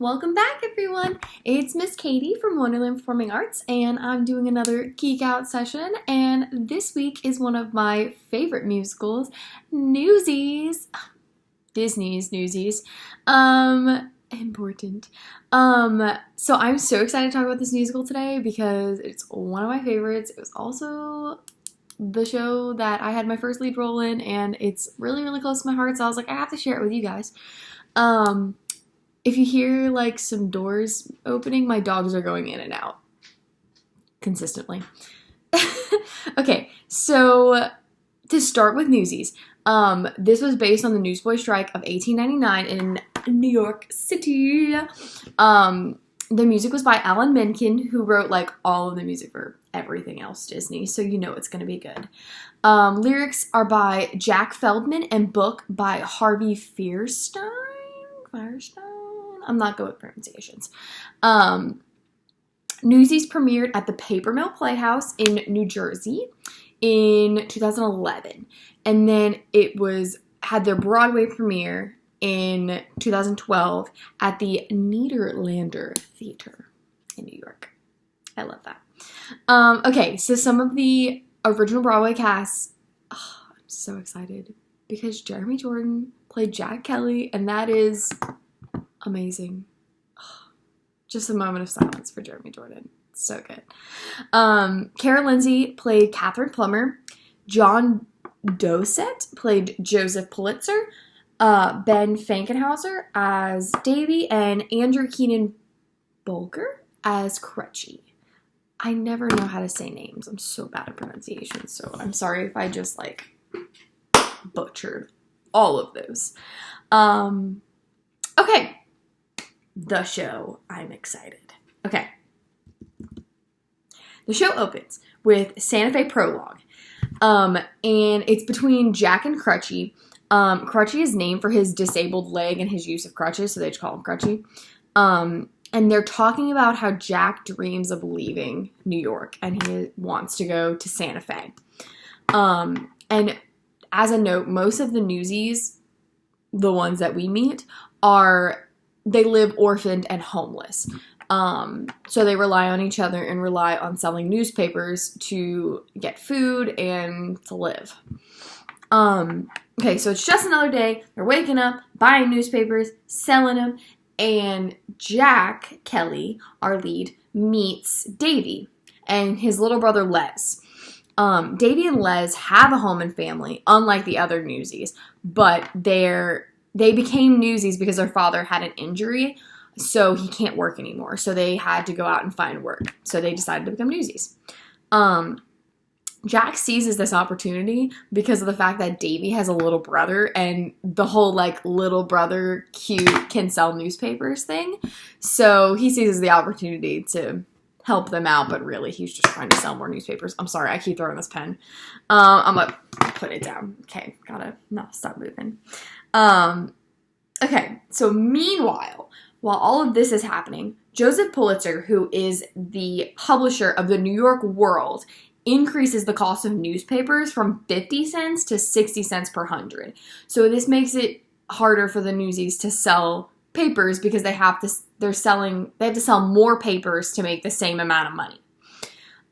Welcome back, everyone. It's Miss Kady from Wonderland Performing Arts, and I'm doing another Geek Out session, and this week is one of my favorite musicals, Newsies. Disney's Newsies. Important. So I'm so excited to talk about this musical today because it's one of my favorites. It was also the show that I had my first lead role in, and it's really, really close to my heart, so I was like, I have to share it with you guys. If you hear, like, some doors opening, my dogs are going in and out consistently. Okay, so to start with Newsies, this was based on the newsboy strike of 1899 in New York City. The music was by Alan Menken, who wrote, like, all of the music for everything else Disney, so you know it's going to be good. Lyrics are by Jack Feldman and book by Harvey Fierstein? I'm not good with pronunciations. Newsies premiered at the Paper Mill Playhouse in New Jersey in 2011. And then it had their Broadway premiere in 2012 at the Nederlander Theater in New York. I love that. Okay, so some of the original Broadway casts. Oh, I'm so excited because Jeremy Jordan played Jack Kelly, and that is amazing. Oh, just a moment of silence for Jeremy Jordan. So good. Cara Lindsay played Catherine Plummer. John Dosset played Joseph Pulitzer. Ben Fankenhauser as Davy, and Andrew Keenan Bolger as Crutchy. I never know how to say names. I'm so bad at pronunciation, so I'm sorry if I just, like, butchered all of those. Okay. The show. I'm excited. Okay. The show opens with Santa Fe prologue. And it's between Jack and Crutchy. Crutchy is named for his disabled leg and his use of crutches, so they just call him Crutchy. And they're talking about how Jack dreams of leaving New York and he wants to go to Santa Fe. And as a note, most of the Newsies, the ones that we meet, they live orphaned and homeless. So they rely on each other and rely on selling newspapers to get food and to live. Okay, so it's just another day. They're waking up, buying newspapers, selling them, and Jack Kelly, our lead, meets Davy and his little brother Les. Davy and Les have a home and family, unlike the other Newsies, but they became Newsies because their father had an injury, so he can't work anymore. So they had to go out and find work. So they decided to become Newsies. Jack seizes this opportunity because of the fact that Davy has a little brother, and the whole, like, little brother cute can sell newspapers thing. So he seizes the opportunity to help them out, but really he's just trying to sell more newspapers. I'm sorry, I keep throwing this pen. I'm gonna put it down. Okay, stop moving. Okay, so meanwhile, while all of this is happening, Joseph Pulitzer, who is the publisher of the New York World, increases the cost of newspapers from 50 cents to 60 cents per 100. So this makes it harder for the Newsies to sell papers because they have to sell more papers to make the same amount of money.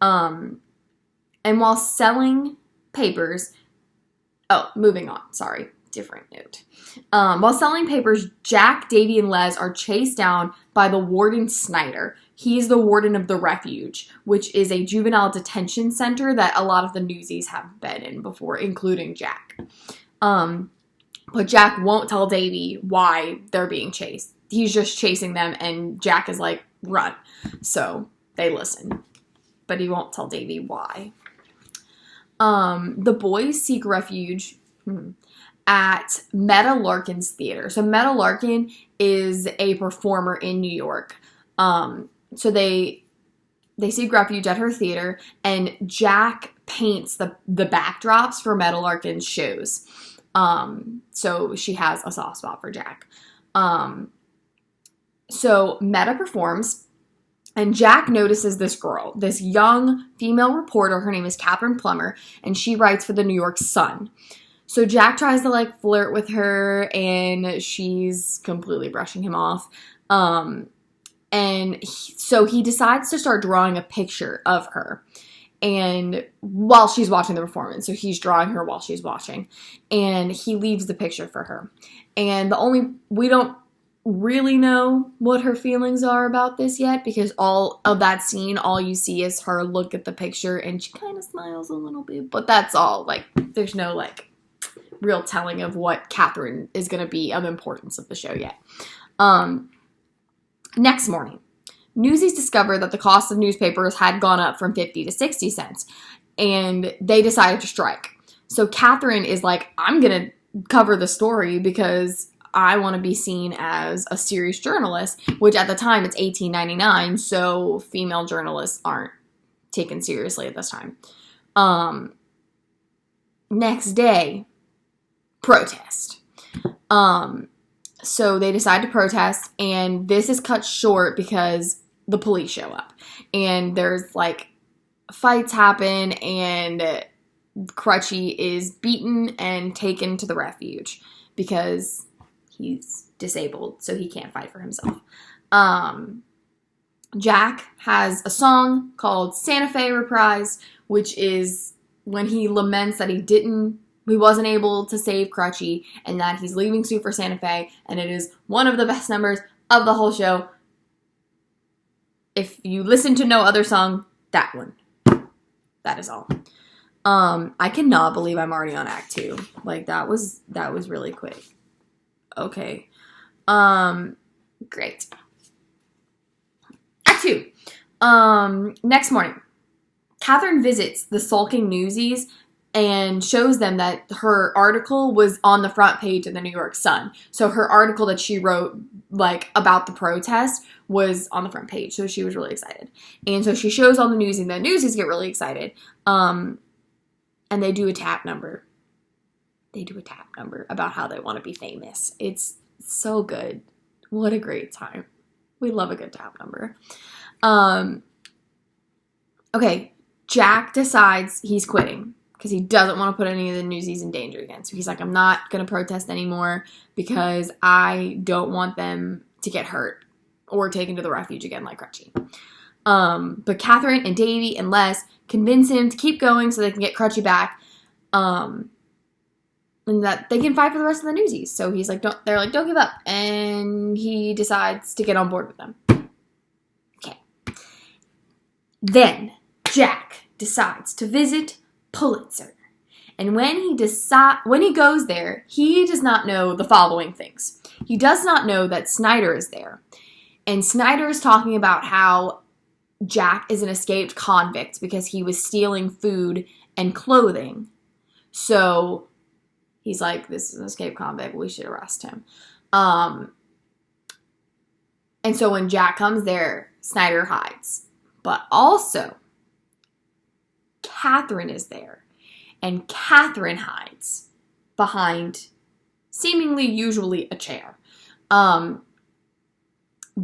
And while selling papers, moving on, sorry, different note. While selling papers, Jack, Davy, and Les are chased down by the warden Snyder. He's the warden of the Refuge, which is a juvenile detention center that a lot of the Newsies have been in before, including Jack. But Jack won't tell Davy why they're being chased. He's just chasing them, and Jack is like, run. So they listen. But he won't tell Davy why. The boys seek refuge at Meta Larkin's theater. So Meta Larkin is a performer in New York. So they seek refuge at her theater, and Jack paints the backdrops for Meta Larkin's shows. So she has a soft spot for Jack. So Meta performs, and Jack notices this girl, this young female reporter. Her name is Catherine Plummer, and she writes for the New York Sun. So Jack tries to, like, flirt with her, and she's completely brushing him off. So he decides to start drawing a picture of her. And while she's watching the performance, so he's drawing her while she's watching, and he leaves the picture for her. And we don't really know what her feelings are about this yet, because all of that scene, all you see is her look at the picture and she kind of smiles a little bit, but that's all. Like, there's no like real telling of what Catherine is going to be of importance of the show yet. Next morning, Newsies discovered that the cost of newspapers had gone up from 50 to 60 cents, and they decided to strike. So Catherine is like, I'm going to cover the story because I want to be seen as a serious journalist, which at the time it's 1899, so female journalists aren't taken seriously at this time. Next day, protest. So they decide to protest, and this is cut short because the police show up. And there's, like, fights happen, and Crutchy is beaten and taken to the refuge because he's disabled, so he can't fight for himself. Jack has a song called Santa Fe Reprise, which is when he laments that he wasn't able to save Crutchy, and that he's leaving Sue for Santa Fe, and it is one of the best numbers of the whole show. If you listen to no other song, that one. That is all. I cannot believe I'm already on Act 2. Like, that was really quick. Okay. Great. Act 2. Next morning, Catherine visits the sulking Newsies and shows them that her article was on the front page of the New York Sun. So her article that she wrote, like, about the protest was on the front page. So she was really excited. And so she shows all the Newsies, and the Newsies get really excited. And they do a tap number. They do a tap number about how they want to be famous. It's so good. What a great time. We love a good tap number. Okay, Jack decides he's quitting because he doesn't want to put any of the Newsies in danger again. So he's like, I'm not going to protest anymore because I don't want them to get hurt or taken to the refuge again like Crutchy. But Catherine and Davy and Les convince him to keep going so they can get Crutchy back. And that they can fight for the rest of the Newsies. So he's like, don't give up. And he decides to get on board with them. Okay. Then Jack decides to visit Pulitzer. And when he goes there, he does not know the following things. He does not know that Snyder is there. And Snyder is talking about how Jack is an escaped convict because he was stealing food and clothing. So he's like, this is an escaped convict. We should arrest him. And so when Jack comes there, Snyder hides. But also, Catherine is there. And Catherine hides behind, usually a chair.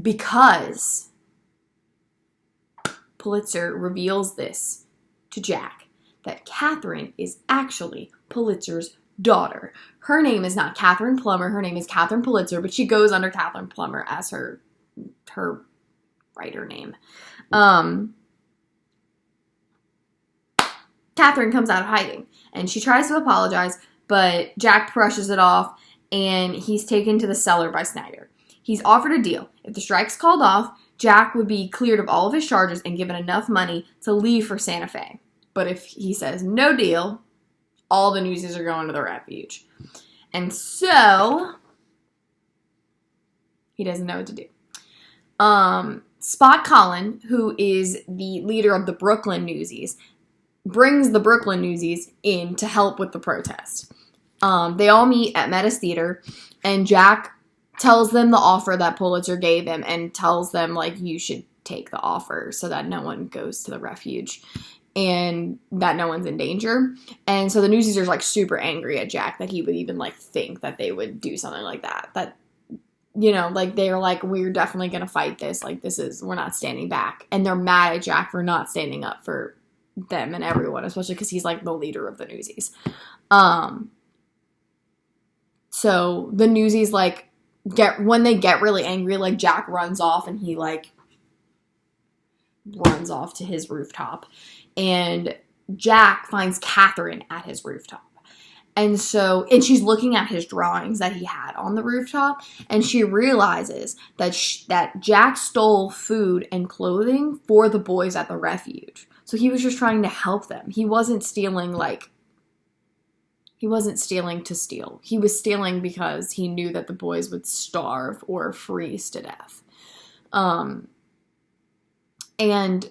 Because Pulitzer reveals this to Jack, that Catherine is actually Pulitzer's daughter. Her name is not Catherine Plummer. Her name is Catherine Pulitzer, but she goes under Catherine Plummer as her writer name. Catherine comes out of hiding, and she tries to apologize, but Jack brushes it off, and he's taken to the cellar by Snyder. He's offered a deal. If the strike's called off, Jack would be cleared of all of his charges and given enough money to leave for Santa Fe. But if he says no deal, all the Newsies are going to the refuge. And so, he doesn't know what to do. Spot Colin, who is the leader of the Brooklyn Newsies, brings the Brooklyn Newsies in to help with the protest. They all meet at Metis Theater, and Jack tells them the offer that Pulitzer gave him and tells them, like, you should take the offer so that no one goes to the refuge and that no one's in danger. And so the Newsies are, like, super angry at Jack that he would even, like, think that they would do something like that. That, you know, like, they're like, we're definitely going to fight this. Like, we're not standing back. And they're mad at Jack for not standing up for them and everyone, especially because he's, like, the leader of the Newsies. So the Newsies, like, when they get really angry, like Jack runs off and he like runs off to his rooftop, and Jack finds Catherine at his rooftop. And she's looking at his drawings that he had on the rooftop, and she realizes that Jack stole food and clothing for the boys at the refuge. So he was just trying to help them. He wasn't stealing to steal. He was stealing because he knew that the boys would starve or freeze to death. And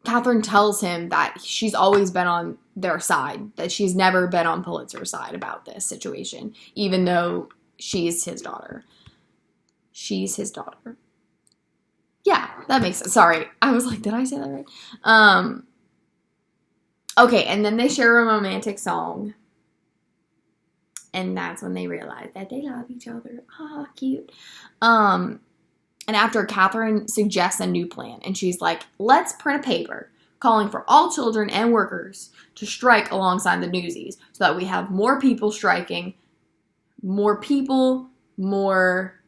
Catherine tells him that she's always been on their side, that she's never been on Pulitzer's side about this situation, even though she's his daughter. She's his daughter. Yeah, that makes sense. Sorry. I was like, did I say that right? Okay, and then they share a romantic song. And that's when they realize that they love each other. Ah, cute. And after Catherine suggests a new plan, and she's like, let's print a paper calling for all children and workers to strike alongside the Newsies so that we have more people striking, more people, more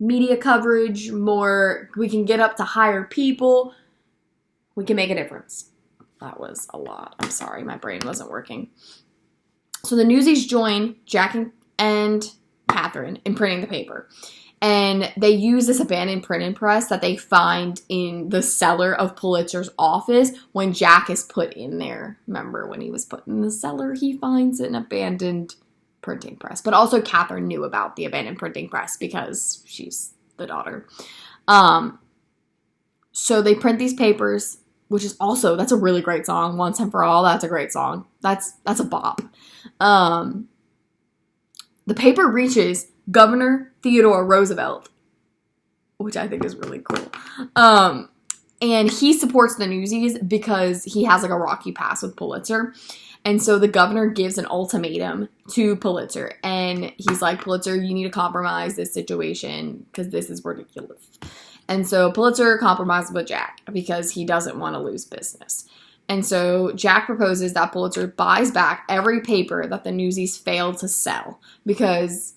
media coverage, we can get up to higher people. We can make a difference. That was a lot. I'm sorry, my brain wasn't working. So the Newsies join Jack and Catherine in printing the paper. And they use this abandoned printing press that they find in the cellar of Pulitzer's office when Jack is put in there. Remember, when he was put in the cellar, he finds an abandoned printing press. But also Catherine knew about the abandoned printing press because she's the daughter. So they print these papers, which is also, that's a really great song. Once and for All, that's a great song. That's a bop. The paper reaches Governor Theodore Roosevelt, which I think is really cool. And he supports the Newsies because he has like a rocky past with Pulitzer. And so the governor gives an ultimatum to Pulitzer. And he's like, Pulitzer, you need to compromise this situation because this is ridiculous. And so Pulitzer compromises with Jack because he doesn't want to lose business. And so Jack proposes that Pulitzer buys back every paper that the Newsies failed to sell because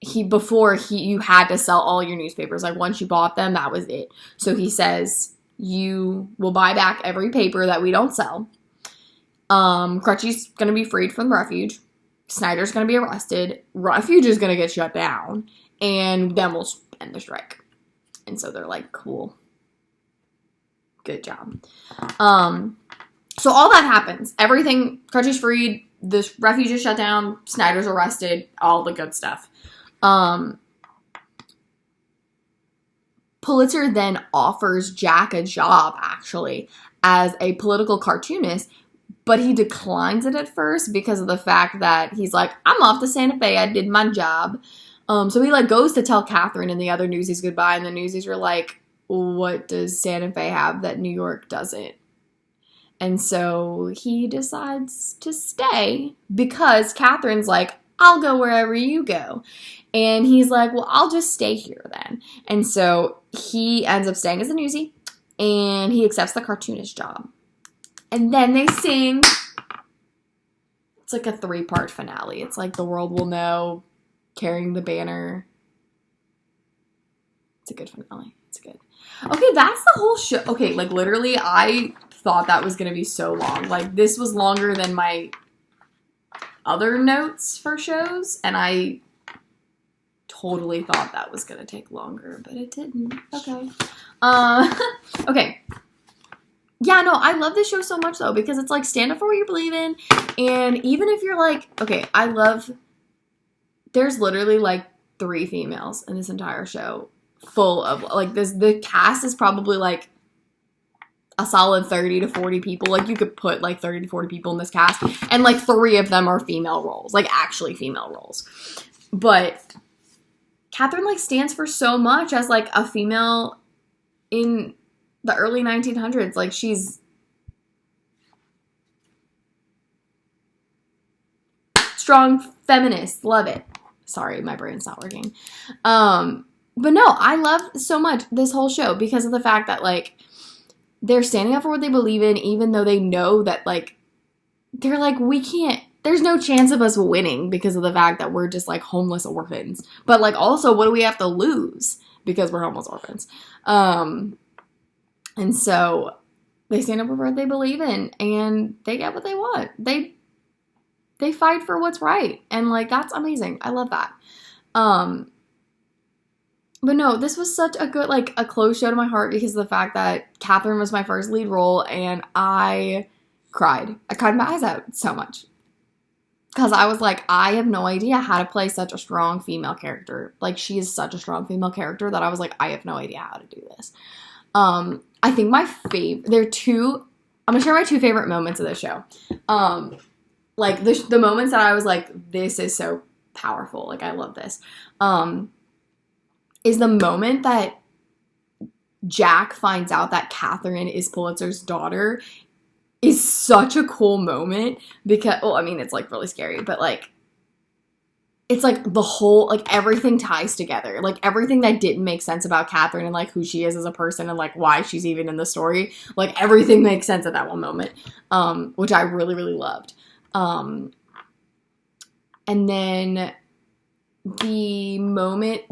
you had to sell all your newspapers. Like once you bought them, that was it. So he says, you will buy back every paper that we don't sell. Crutchy's going to be freed from the refuge. Snyder's going to be arrested. Refuge is going to get shut down. And then we'll end the strike. And so they're like, cool. Good job. So all that happens. Everything, Crutchy's freed. The refuge is shut down. Snyder's arrested. All the good stuff. Pulitzer then offers Jack a job, actually, as a political cartoonist, but he declines it at first because of the fact that he's like, I'm off to Santa Fe, I did my job. So he like goes to tell Catherine and the other Newsies goodbye, and the Newsies are like, what does Santa Fe have that New York doesn't? And so he decides to stay because Catherine's like, I'll go wherever you go. And he's like, well, I'll just stay here then. And so he ends up staying as a newsie, and he accepts the cartoonist job. And then they sing. It's like a 3-part finale. It's like The World Will Know, Carrying the Banner. It's a good finale. It's good. Okay, that's the whole show. Okay, like literally, I thought that was going to be so long. Like this was longer than my other notes for shows, and I totally thought that was going to take longer, but it didn't. Okay. Okay. Yeah, no, I love this show so much, though, because it's, like, stand up for what you believe in, and even if you're, like, okay, there's literally, like, 3 females in this entire show, full of, like, the cast is probably, like, a solid 30 to 40 people. Like, you could put, like, 30 to 40 people in this cast, and, like, 3 of them are female roles, like, actually female roles. But Catherine, like, stands for so much as, like, a female in the early 1900s. Like, she's strong feminist. Love it. Sorry, my brain's not working. But no, I love so much this whole show because of the fact that, like, they're standing up for what they believe in, even though they know that, like, they're like, there's no chance of us winning because of the fact that we're just, like, homeless orphans. But, like, also, what do we have to lose because we're homeless orphans? And so they stand up for what they believe in, and they get what they want. They fight for what's right, and, like, that's amazing. I love that. But no, this was such a good, like, a close show to my heart because of the fact that Catherine was my first lead role, and I cried. I cried my eyes out so much. Because I was like, I have no idea how to play such a strong female character. Like, she is such a strong female character that I was like, I have no idea how to do this. I think my there are two, I'm going to share my two favorite moments of the show. Like, the moments that I was like, this is so powerful. Like, I love this. Is the moment that Jack finds out that Catherine is Pulitzer's daughter is such a cool moment because, well, I mean, it's, like, really scary, but, like, it's, like, the whole, like, everything ties together. Like, everything that didn't make sense about Catherine and, like, who she is as a person and, like, why she's even in the story, like, everything makes sense at that one moment, which I really, really loved. And then the moment,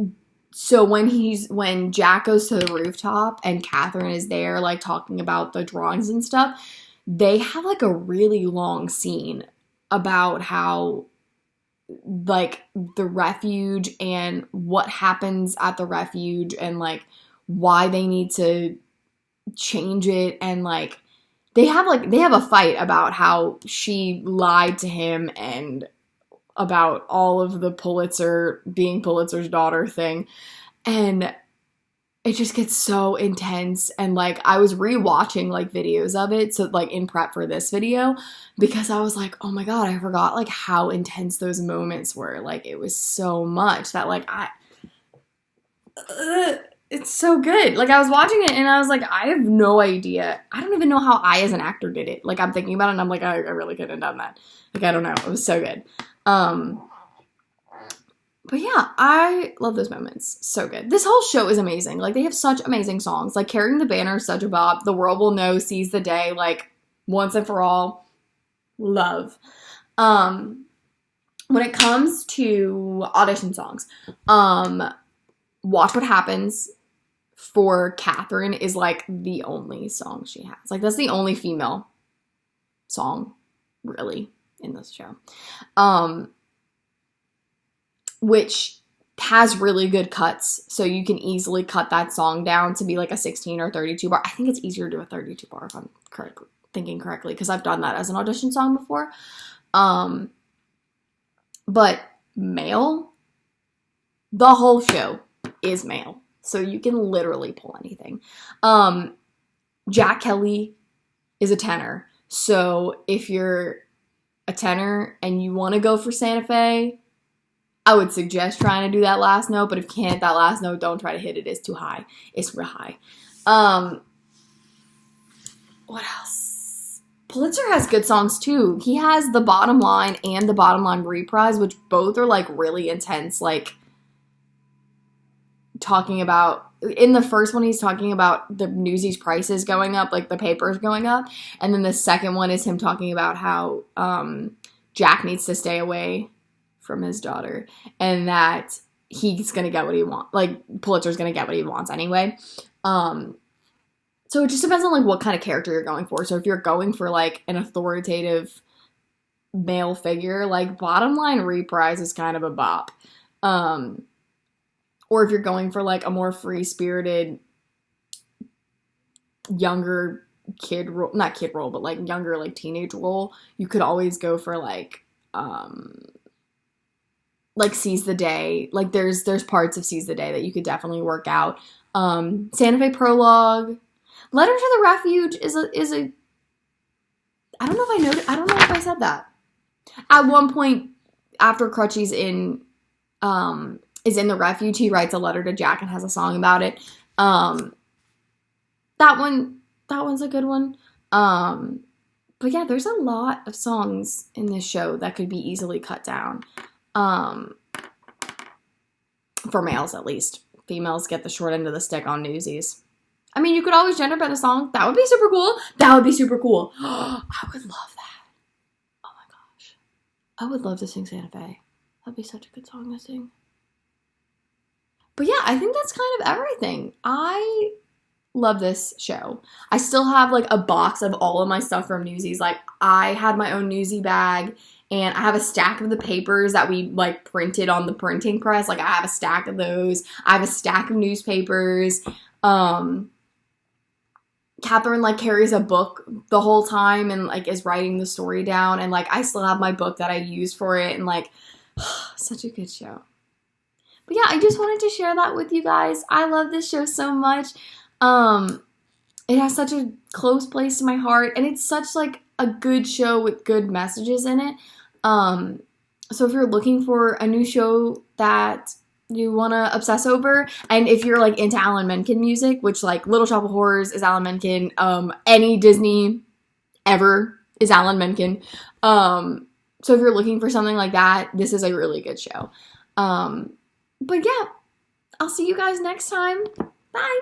so when Jack goes to the rooftop and Catherine is there, like, talking about the drawings and stuff, they have, like, a really long scene about how, like, the refuge and what happens at the refuge and, like, why they need to change it, and, like, they have a fight about how she lied to him and about all of the Pulitzer being Pulitzer's daughter thing, and it just gets so intense. And, like, I was rewatching, like, videos of it, so, like, in prep for this video, because I was like, oh my god, I forgot, like, how intense those moments were. Like, it was so much that, like, it's so good. Like, I was watching it and I was like, I have no idea. I don't even know how I as an actor did it. Like, I'm thinking about it and I'm like, I really couldn't have done that. Like, I don't know. It was so good. But yeah, I love those moments. So good. This whole show is amazing. Like, they have such amazing songs. Like, Carrying the Banner is such a bop. The World Will Know, Seize the Day, like, Once and For All. Love. When it comes to audition songs, Watch What Happens for Catherine is, like, the only song she has. Like, that's the only female song, really, in this show. Which has really good cuts, so you can easily cut that song down to be, like, a 16 or 32 bar. I think it's easier to do a 32 bar if I'm thinking correctly, because I've done that as an audition song before. But male, the whole show is male, so you can literally pull anything. Jack Kelly is a tenor, so if you're a tenor and you want to go for Santa Fe, I would suggest trying to do that last note, but if you can't hit that last note, don't try to hit it. It's too high. It's real high. What else? Pulitzer has good songs too. He has The Bottom Line and The Bottom Line Reprise, which both are, like, really intense, like, talking about, in the first one, he's talking about the Newsies prices going up, like, the papers going up, and then the second one is him talking about how Jack needs to stay away from his daughter, and that he's gonna get what he wants. Like, Pulitzer's gonna get what he wants anyway. So it just depends on, like, what kind of character you're going for. So if you're going for, like, an authoritative male figure, like, Bottom Line Reprise is kind of a bop. Or if you're going for, like, a more free-spirited, younger kid role, not kid role, but, like, younger, like, teenage role, you could always go for, like, Seize the Day. Like, there's parts of Seize the Day that you could definitely work out. Santa Fe Prologue. Letter to the Refuge is a I don't know if I said that. At one point, after Crutchy's is in the refuge, he writes a letter to Jack and has a song about it. That one's a good one. But yeah, there's a lot of songs in this show that could be easily cut down. For males, at least. Females get the short end of the stick on Newsies. I mean, you could always gender bend a song. That would be super cool. I would love that. Oh my gosh. I would love to sing Santa Fe. That'd be such a good song to sing. But yeah, I think that's kind of everything. I love this show. I still have like a box of all of my stuff from Newsies. Like I had my own Newsie bag, and I have a stack of the papers that we like printed on the printing press. Like I have a stack of those. I have a stack of newspapers. Catherine like carries a book the whole time and like is writing the story down, and like I still have my book that I used for it, and like such a good show. But yeah, I just wanted to share that with you guys. I love this show so much. It has such a close place to my heart, and it's such like a good show with good messages in it. So if you're looking for a new show that you want to obsess over, and if you're like into Alan Menken music, which like Little Shop of Horrors is Alan Menken, any Disney ever is Alan Menken. So if you're looking for something like that, this is a really good show. But yeah, I'll see you guys next time. Bye.